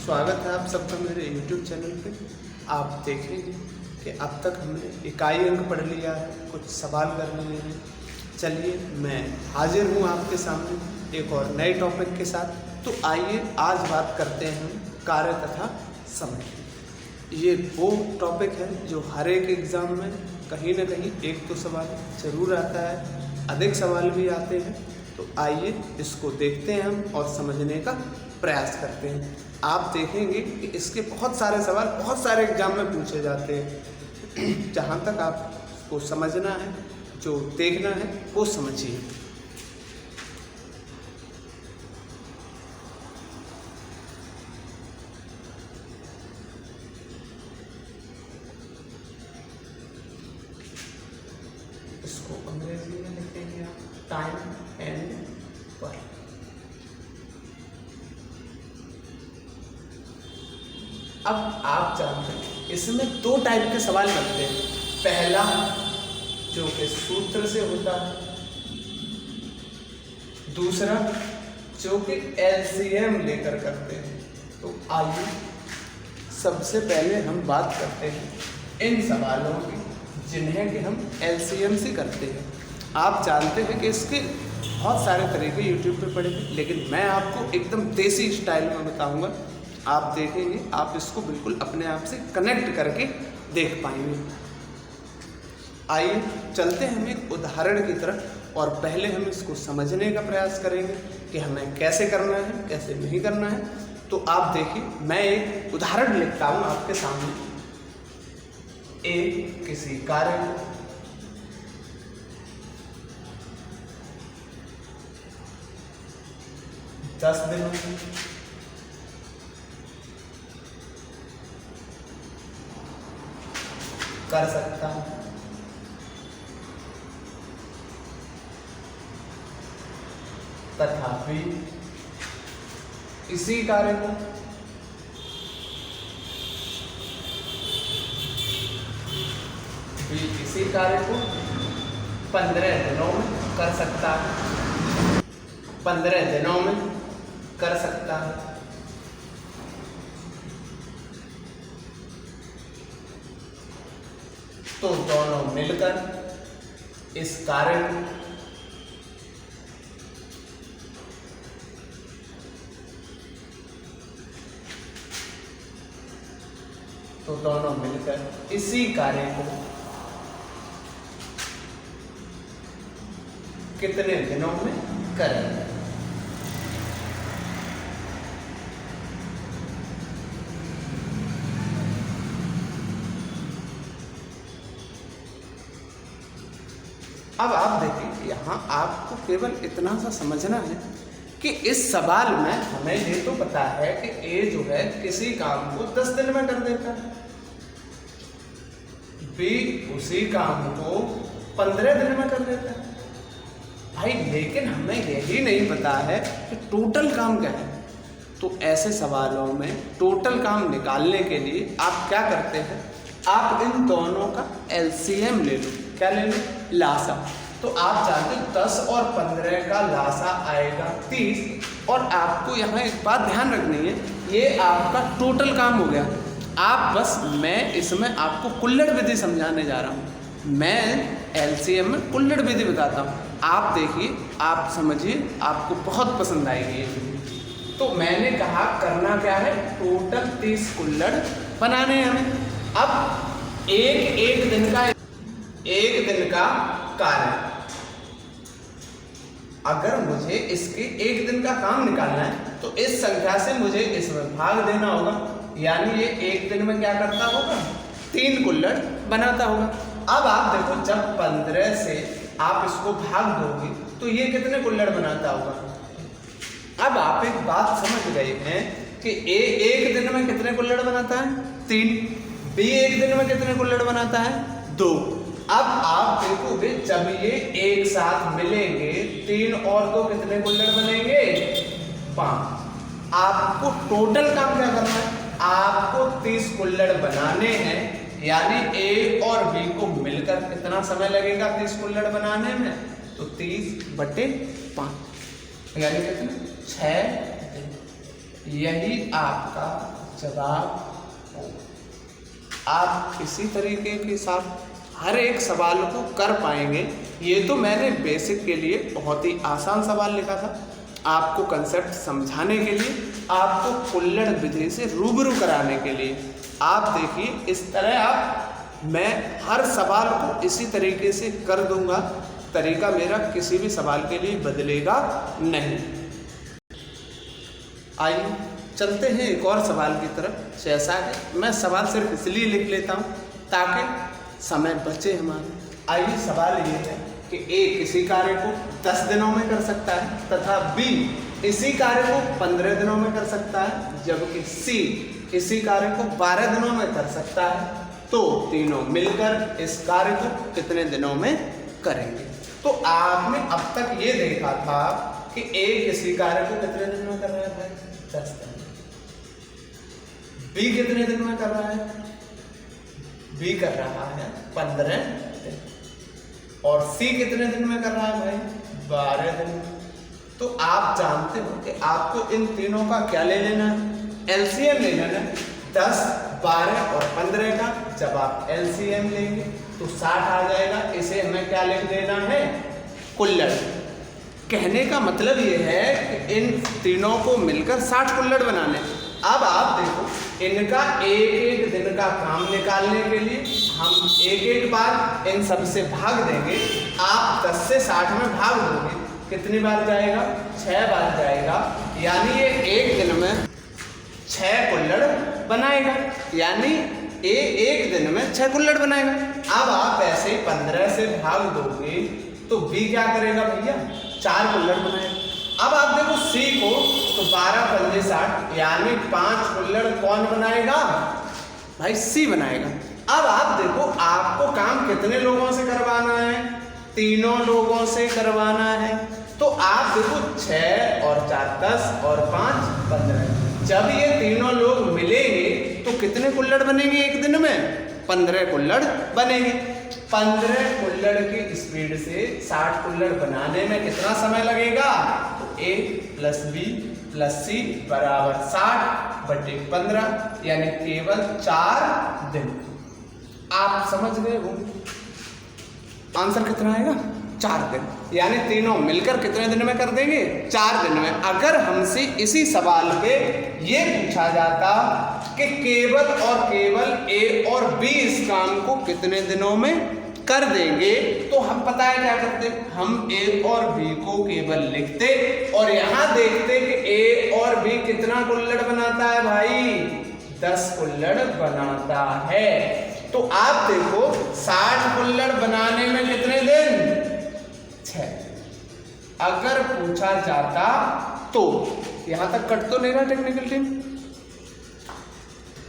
स्वागत है आप सबका मेरे YouTube चैनल पे। आप देखेंगे कि अब तक हमने इकाई अंक पढ़ लिया है, कुछ सवाल कर लिए हैं। चलिए मैं हाजिर हूँ आपके सामने एक और नए टॉपिक के साथ। तो आइए आज बात करते हैं हम कार्य तथा समय। ये वो टॉपिक है जो हर एक एग्ज़ाम में कहीं ना कहीं एक तो सवाल ज़रूर आता है, अधिक सवाल भी आते हैं। तो आइए इसको देखते हैं हम और समझने का प्रयास करते हैं। आप देखेंगे कि इसके बहुत सारे सवाल बहुत सारे एग्जाम में पूछे जाते हैं। जहाँ तक आपको समझना है, जो देखना है वो समझिए। इसको अंग्रेजी में लिखेंगे आप टाइम एंड वर्क। अब आप जानते हैं इसमें दो टाइप के सवाल बनते हैं। पहला जो कि सूत्र से होता है, दूसरा जो कि एलसीएम लेकर करते हैं। तो आइए सबसे पहले हम बात करते हैं इन सवालों की जिन्हें कि हम एलसीएम से करते हैं। आप जानते हैं कि इसके बहुत सारे तरीके यूट्यूब पे पड़े हैं, लेकिन मैं आपको एकदम देसी स्टाइल में बताऊंगा। आप देखेंगे आप इसको बिल्कुल अपने आप से कनेक्ट करके देख पाएंगे। आइए चलते हैं हम एक उदाहरण की तरफ और पहले हम इसको समझने का प्रयास करेंगे कि हमें कैसे करना है, कैसे नहीं करना है। तो आप देखिए, मैं एक उदाहरण लिखता हूँ आपके सामने। किसी कार्य को दस दिनों में कर सकता हूं, तथापि इसी कार्य को इसी कार्य को 15 दिनों में कर सकता है। 15 दिनों में कर सकता है। तो दोनों मिलकर इस कार्य को इसी कार्य को कितने दिनों में करेंगे। अब आप देखिए, यहाँ आपको केवल इतना सा समझना है कि इस सवाल में हमें ये तो पता है कि ए जो है किसी काम को 10 दिन में कर देता है, बी उसी काम को 15 दिन में कर देता है भाई। लेकिन हमें यही नहीं पता है कि टोटल काम क्या है। तो ऐसे सवालों में टोटल काम निकालने के लिए आप क्या करते हैं, आप इन दोनों का एलसीएम ले लो। क्या ले लो? लासा। तो आप जानते हो 10 और 15 का लासा आएगा 30। और आपको यहाँ एक बात ध्यान रखनी है, ये आपका टोटल काम हो गया। आप बस मैं इसमें आपको कुल्लड़ विधि समझाने जा रहा हूँ। मैं एलसीएम में कुल्लड़ विधि बताता हूँ। आप देखिए, आप समझिए, आपको बहुत पसंद आएगी ये विधि। तो मैंने कहा करना क्या है, टोटल 30 कुल्लड़ बनाने हैं हमें। अब एक दिन का कार्य, अगर मुझे इसके एक दिन का काम निकालना है तो इस संख्या से मुझे इसमें भाग देना होगा। यानी ये एक दिन में क्या करता होगा, 3 कुल्लड़ बनाता होगा। अब आप देखो, जब 15 से आप इसको भाग दोगे तो ये कितने कुल्लड़ बनाता होगा। अब आप एक बात समझ गए हैं कि ए एक दिन में कितने कुल्लड़ बनाता है, 3। बी एक दिन में कितने कुल्लड़ बनाता है, 2। अब आप देखोगे जब ये एक साथ मिलेंगे 3 और 2 कितने कुल्लड़ बनेंगे, 5। आपको टोटल काम क्या करना है, आपको 30 कुल्लड़ बनाने हैं। यानी ए और बी को मिलकर कितना समय लगेगा 30 कुल्लड़ बनाने में, तो 30/5 यानी कितने 6 दिन। यही आपका जवाब होगा। आप इसी तरीके के साथ हर एक सवाल को कर पाएंगे। ये तो मैंने बेसिक के लिए बहुत ही आसान सवाल लिखा था, आपको कंसेप्ट समझाने के लिए, आपको कुल्हड़ विधि से रूबरू कराने के लिए। आप देखिए इस तरह मैं हर सवाल को इसी तरीके से कर दूंगा, तरीका मेरा किसी भी सवाल के लिए बदलेगा नहीं। आइए चलते हैं एक और सवाल की तरफ। जैसा है मैं सवाल सिर्फ इसलिए लिख लेता हूँ ताकि समय बचे हमारा। आइए सवाल ये है कि ए किसी कार्य को 10 दिनों में कर सकता है तथा बी इसी कार्य को 15 दिनों में कर सकता है, जबकि सी इसी कार्य को 12 दिनों में कर सकता है। तो तीनों मिलकर इस कार्य को कितने दिनों में करेंगे? तो आपने अब तक ये देखा था कि ए किसी कार्य को कितने दिन में कर रहा है भाई? 10 दिन। बी कितने दिन में कर रहा है? बी कर रहा है 15 दिन। और सी कितने दिन में कर रहा है भाई? 12 दिन में। तो आप जानते हो कि आपको इन तीनों का क्या ले लेना है? एलसीएम ले लेना है। 10, 12 और 15 का जब आप एलसीएम लेंगे तो 60 आ जाएगा। इसे हमें क्या लिख देना है? कुल्हड़। कहने का मतलब ये है कि इन तीनों को मिलकर 60 कुल्हड़ बनाने। अब आप देखो इनका एक एक दिन का काम निकालने के लिए हम एक एक बार इन सब से भाग देंगे। आप 10 से 60 में भाग दोगे, कितनी बार जाएगा? 6 बार जाएगा। यानी ये एक दिन में 6 कुल्हड़ बनाएगा, यानी ये एक दिन में 6 कुल्हड़ बनाएगा। अब आप ऐसे 15 से भाग दोगे तो बी क्या करेगा भैया? 4 कुल्हड़ बनाएगा। अब आप देखो सी को, तो 12 पंजे 60, यानी 5 कुल्हड़ कौन बनाएगा भाई? सी बनाएगा। अब आप देखो आपको काम कितने लोगों से करवाना है? तीनों लोगों से करवाना है। तो आप देखो 6 और 4 10 और 5 15। जब ये तीनों लोग मिलेंगे तो कितने कुल्हड़ बनेंगे एक दिन में? 15 कुल्हड़ बनेंगे। 15 कुल्हड़ की स्पीड से 60 कुल्हड़ बनाने में कितना समय लगेगा? तो A plus B plus C बराबर 60/15, यानी केवल 4 दिन। आप समझ गए होंगे आंसर कितना आएगा? 4 दिन। यानी तीनों मिलकर कितने दिन में कर देंगे? 4 दिन में। अगर हमसे इसी सवाल पे ये पूछा जाता कि केवल और केवल A और B इस काम को कितने दिनों में कर देंगे, तो हम पता है क्या करते? हम A और B को केवल लिखते और यहाँ देखते कि A और B कितना कुल्हड़ बनाता है भाई? 10 कुल्हड़ बनाता है। तो आप देखो 60 कुल्हड़ बनाने में कितने दिन? 6। अगर पूछा जाता तो यहां तक कट तो नहीं रहा टेक्निकल टीम?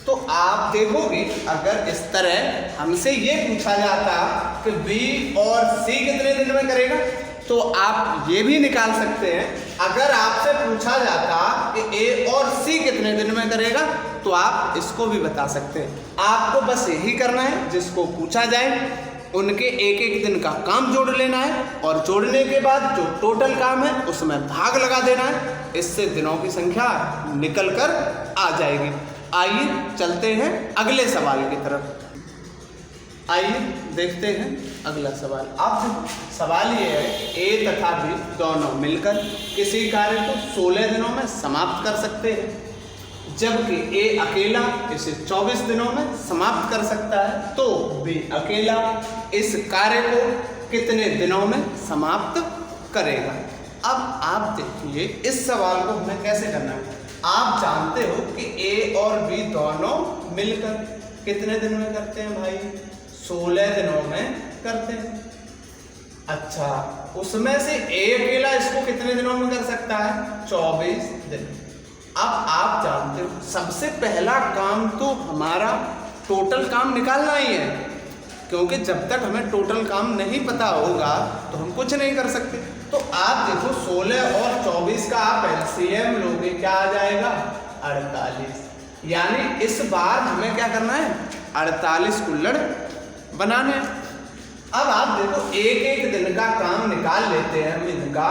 तो आप देखोगे अगर इस तरह हमसे ये पूछा जाता कि बी और सी कितने दिन में करेगा, तो आप ये भी निकाल सकते हैं। अगर आपसे पूछा जाता कि ए और सी कितने दिन में करेगा, तो आप इसको भी बता सकते हैं। आपको बस यही करना है, जिसको पूछा जाए उनके एक एक दिन का काम जोड़ लेना है और जोड़ने के बाद जो टोटल काम है उसमें भाग लगा देना है। इससे दिनों की संख्या निकल कर आ जाएगी। आइए चलते हैं अगले सवाल की तरफ। आइए देखते हैं अगला सवाल। आप सवाल ये है ए तथा बी दोनों मिलकर किसी कार्य को 16 दिनों में समाप्त कर सकते हैं, जबकि ए अकेला इसे 24 दिनों में समाप्त कर सकता है। तो बी अकेला इस कार्य को कितने दिनों में समाप्त करेगा? अब आप देखिए इस सवाल को हमें कैसे करना है। आप जानते हो कि ए और बी दोनों मिलकर कितने दिन में करते हैं भाई? 16 दिनों में करते हैं। अच्छा, उसमें से ए अकेला इसको कितने दिनों में कर सकता है? 24 दिन। अब आप जानते हो सबसे पहला काम तो हमारा टोटल काम निकालना ही है, क्योंकि जब तक हमें टोटल काम नहीं पता होगा तो हम कुछ नहीं कर सकते। तो आप देखो 16 और 24 का आप एलसीएम लोगे, क्या आ जाएगा? 48। यानी इस बार हमें क्या करना है? 48 कुल्हड़ बनाने हैं। अब आप देखो एक एक दिन का काम निकाल लेते हैं हम इनका।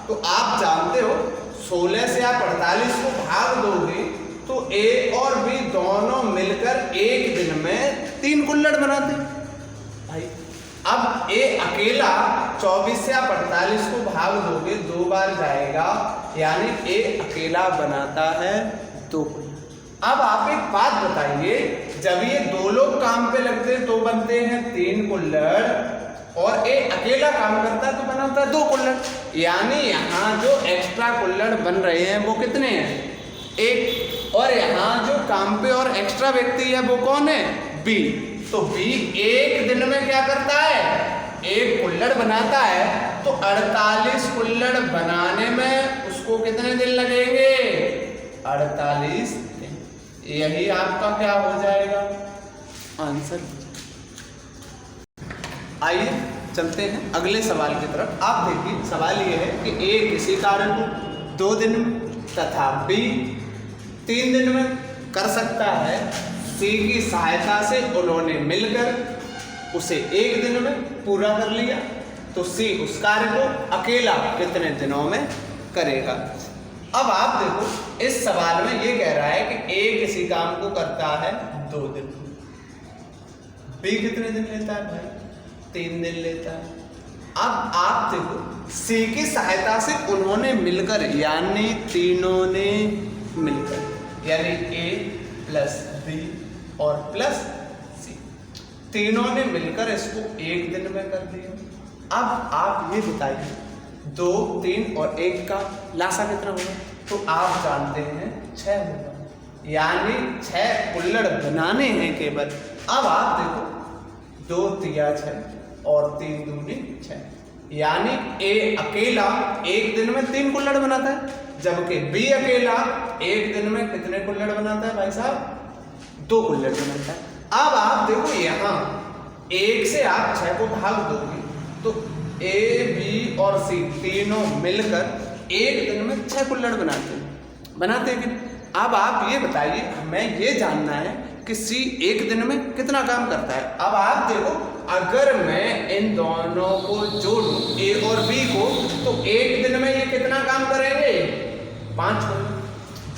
तो आप जानते हो 16 से आप 48 को भाग दोगे तो ए और बी दोनों मिलकर एक दिन में 3 कुल्हड़ बनाते हैं भाई। अब ए अकेला 24 से आप 48 को भाग दोगे 2 बार जाएगा, यानी ए अकेला बनाता है 2 कुल्हड़। अब आप एक बात बताइए, जब ये 2 लोग काम पे लगते हैं तो बनते हैं 3 कुल्हड़, और ए अकेला काम करता है तो बनाता है 2 कुल्हड़, यानी यहाँ जो एक्स्ट्रा कुल्हड़ बन रहे हैं वो कितने हैं? 1। और यहाँ जो काम पे और एक्स्ट्रा व्यक्ति है वो कौन है? बी। तो बी एक दिन में क्या करता है? 1 कुल्हड़ बनाता है, तो 48 कुल्हड़ बनाने में उसको कितने दिन लगेंगे? 48 दिन। यही आपका क्या हो जाएगा? आंसर। आइए चलते हैं अगले सवाल की तरफ। आप देखिए सवाल ये है कि ए किसी कार्य को 2 दिन में तथा बी 3 दिन में कर सकता है। सी की सहायता से उन्होंने मिलकर उसे 1 दिन में पूरा कर लिया, तो सी उस कार्य को अकेला कितने दिनों में करेगा? अब आप देखो इस सवाल में ये कह रहा है कि ए किसी काम को करता है 2 दिन, बी कितने दिन लेता है भाई? 3 दिन लेता है। अब आप देखो सी की सहायता से उन्होंने मिलकर, यानी तीनों ने मिलकर, यानी ए प्लस बी और प्लस सी, तीनों ने मिलकर इसको 1 दिन में कर दिया। अब आप ये बताइए 2, 3 और 1 का लासा कितना होगा? तो आप जानते हैं 6 होगा, यानी 6 कुल्हड़ बनाने हैं केवल। अब आप देखो 2 तिया 6 और 3 दूनी 6, यानी ए अकेला 1 दिन में 3 कुल्हड़ बनाता है, जबकि बी अकेला 1 दिन में कितने कुल्हड़ बनाता है भाई साहब? 2 कुल्हड़ बनाता है। अब आप देखो यहाँ 1 से आप 6 को भाग दोगे तो ए बी और सी तीनों मिलकर 1 दिन में 6 कुल्हड़ बनाते हैं कि? अब आप ये बताइए, हमें ये जानना है कि सी 1 दिन में कितना काम करता है। अब आप देखो अगर मैं इन दोनों को जोड़ूं ए और बी को, तो 1 दिन में ये कितना काम करेंगे? 5 कुल्हड़।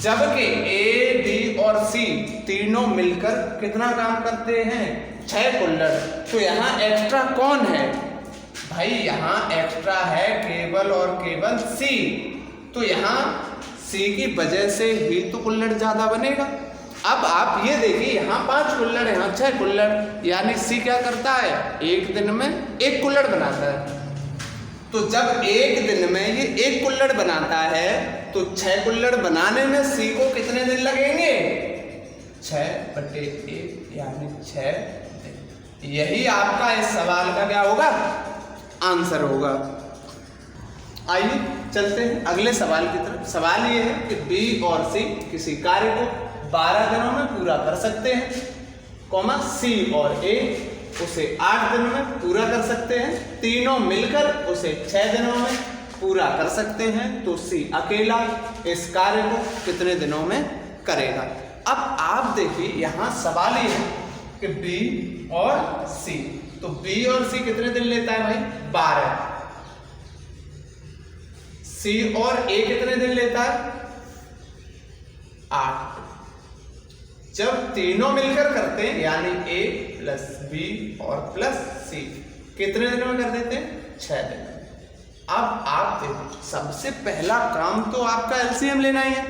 जबकि ए बी और सी तीनों मिलकर कितना काम करते हैं? 6 कुल्हड़। तो यहाँ एक्स्ट्रा कौन है भाई? यहाँ एक्स्ट्रा है केवल और केवल सी। तो यहाँ सी की वजह से ही तो कुल्हड़ ज्यादा बनेगा। अब आप ये देखिए यहाँ 5 कुल्हड़, यहाँ 6 कुल्हड़, यानी सी क्या करता है? 1 दिन में 1 कुल्हड़ बनाता है। तो जब 1 दिन में ये 1 कुल्हड़ बनाता है तो 6 कुल्हड़ बनाने में सी को कितने दिन लगेंगे? 6/1, यानी 6 दिन। यही आपका इस सवाल का क्या होगा? आंसर होगा। आइए चलते हैं अगले सवाल की तरफ। सवाल ये है कि बी और सी किसी कार्य को 12 दिनों में पूरा कर सकते हैं, कॉमा सी और ए उसे 8 दिनों में पूरा कर सकते हैं, तीनों मिलकर उसे 6 दिनों में पूरा कर सकते हैं, तो सी अकेला इस कार्य को कितने दिनों में करेगा? अब आप देखिए यहाँ सवाल ये है कि बी और सी, तो बी और सी कितने दिन लेता है भाई? 12। सी और ए कितने दिन लेता है? 8। जब तीनों मिलकर करते हैं, यानी ए प्लस बी और प्लस सी, कितने दिनों में कर देते हैं? 6 दिन। अब आप देखो सबसे पहला काम तो आपका एलसीएम लेना ही है।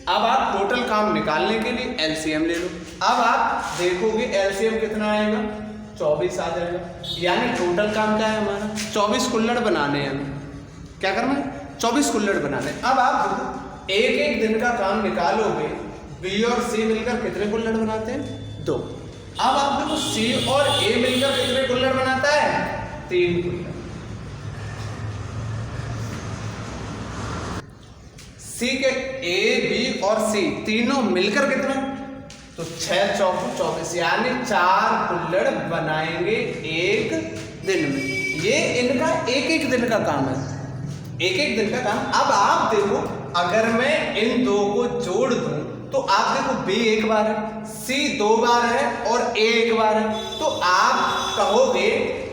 अब आप टोटल काम निकालने के लिए एलसीएम ले लो। अब आप देखोगे एलसीएम कितना आएगा? 24 आ जाएगा। यानी टोटल काम क्या है हमारा? 24 कुल्हड़ बनाने हैं हमें। क्या करना है? 24 कुल्हड़ बनाने। अब आप देखो एक एक दिन का काम निकालोगे, बी और सी मिलकर कितने कुल्हड़ बनाते हैं? 2। अब आप देखो सी और ए मिलकर कितने कुल्हड़ बनाता है? 3 कुल्हड़। सी के ए बी और सी तीनों मिलकर कितना? तो 6 चौको 24, यानी 4 कुल्हड़ बनाएंगे 1 दिन में। ये इनका एक एक दिन का काम है, एक एक दिन का काम। अब आप देखो अगर मैं इन 2 को जोड़ दूं तो आप देखो बी 1 बार है, सी 2 बार है और ए 1 बार है, तो आप कहोगे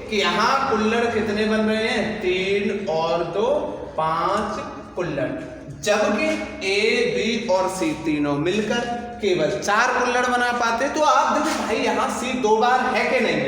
कि यहाँ कुल्हड़ कितने बन रहे हैं? 3 और 2 5 कुल्हड़। जबकि ए, बी और सी तीनों मिलकर केवल 4 कुल्हड़ बना पाते। तो आप देखो भाई यहाँ सी 2 बार है कि नहीं,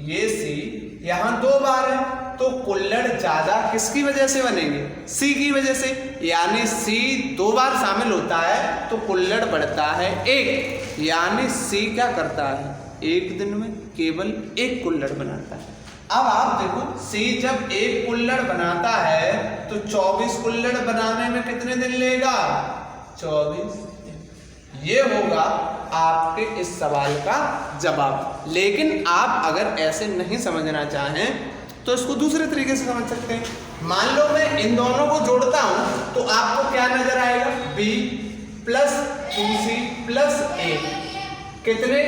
ये सी यहाँ 2 बार है, तो कुल्हड़ ज्यादा किसकी वजह से बनेंगे, सी की वजह से। यानी सी 2 बार शामिल होता है तो कुल्हड़ बढ़ता है 1, यानी सी क्या करता है, एक दिन में केवल 1 कुल्हड़ बनाता है। अब आप देखो सी जब 1 कुल्हड़ बनाता है तो 24 कुल्हड़ बनाने में कितने दिन लेगा, 24 दिन। ये होगा आपके इस सवाल का जवाब। लेकिन आप अगर ऐसे नहीं समझना चाहें तो इसको दूसरे तरीके से समझ सकते हैं। मान लो मैं इन दोनों को जोड़ता हूं तो आपको क्या नजर आएगा, b plus 2c plus a, कितने,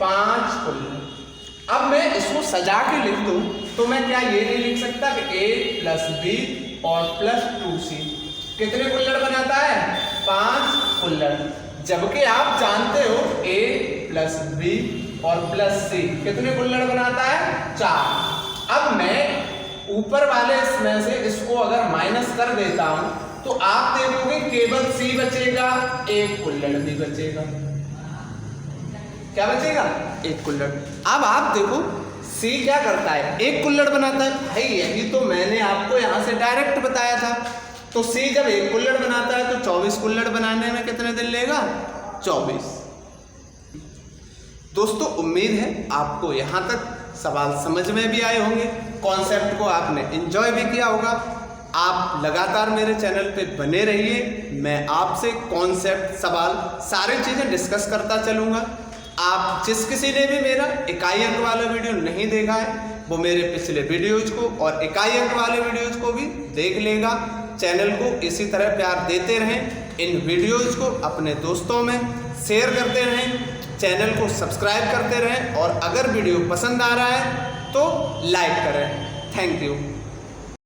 5 कुल्हड़। अब मैं इसको सजा के लिख दूं तो मैं क्या ये नहीं लिख सकता कि a प्लस b और प्लस 2c कितने कुल्हड़ बनाता है, 5 कुल्हड़। जबकि आप जानते हो a प्लस b और प्लस c कितने कुल्हड़ बनाता है, 4। अब मैं ऊपर वाले इसमें से इसको अगर माइनस कर देता हूं तो आप देखोगे केवल सी बचेगा, 1 कुल्हड़ भी बचेगा। क्या बचेगा, 1 कुल्हड़। अब आप देखो सी क्या करता है, 1 कुल्हड़ बनाता है। भाई यही तो मैंने आपको यहां से डायरेक्ट बताया था। तो सी जब 1 कुल्हड़ बनाता है तो 24 कुल्हड़ बनाने में कितने दिन लेगा, 24। दोस्तों उम्मीद है आपको यहां तक सवाल समझ में भी आए होंगे, कॉन्सेप्ट को आपने एंजॉय भी किया होगा। आप लगातार मेरे चैनल पे बने रहिए, मैं आपसे कॉन्सेप्ट, सवाल, सारी चीज़ें डिस्कस करता चलूँगा। आप जिस किसी ने भी मेरा इकाई अंक वाला वीडियो नहीं देखा है वो मेरे पिछले वीडियोज को और इकाई अंक वाले वीडियोज को भी देख लेगा। चैनल को इसी तरह प्यार देते रहें, इन वीडियोज को अपने दोस्तों में शेयर करते रहें, चैनल को सब्सक्राइब करते रहें और अगर वीडियो पसंद आ रहा है तो लाइक करें। Thank you.